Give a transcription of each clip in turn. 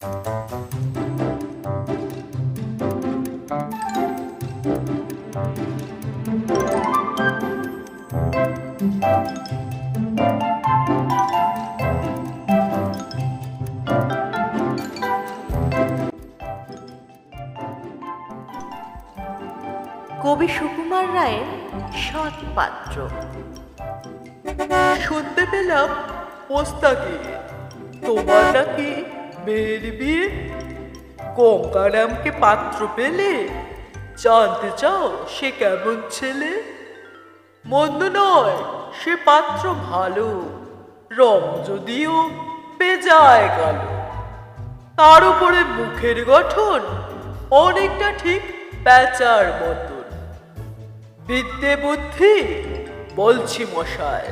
কবি সুকুমার রায়ের সৎ পাত্র। শুনতে পেলাম পোস্তাকে তোমার নাকি মেয়ের বিয়ে। গঙ্গারামকে পাত্র পেলে? জানতে চাও সে কেমন ছেলে? মন্দ নয়, সে পাত্র ভালো, রং যদিও বেজায় কালো। তার উপরে মুখের গঠন অনেকটা ঠিক প্যাঁচার মতন। বিদ্যে বুদ্ধি বলছি মশায়,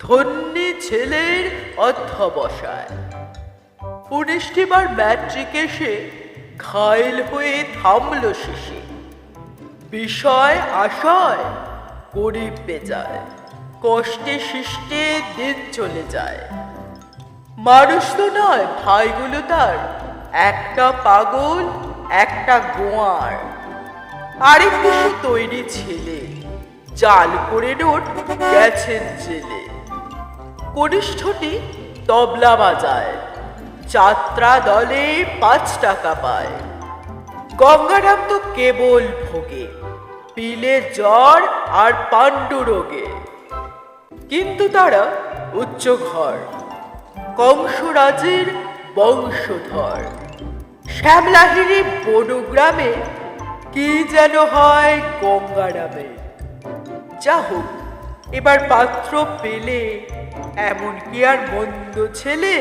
ধন্যী ছেলের অধ্যবসায়। 19টি বার ম্যাট্রিক এসে ঘায়েল হয়ে থামল শেষে। বিষয় আশয় গরিব বেজায়, কষ্টে শিষ্টে দিন চলে যায়। মানুষ তো নয় ভাইগুলো তার, একটা পাগল একটা গোয়ার। আরেক দেশে তৈরি ছেলে, জাল করে নোট গেছেন জেলে। কনিষ্ঠটি তবলা বাজায়, যাত্রা দলে 5 টাকা পায়। গঙ্গারাম তো কেবল ভোগে, পিলে জ্বর আর পাণ্ডু রোগে। কিন্তু তারা উচ্চ ঘর, কংসরাজের বংশধর। শ্যামলাহিরি বনগ্রামে কি যেন হয় গঙ্গারামে। যা হোক, এবার পাত্র পেলে এমন কি আর মন্দ ছেলে?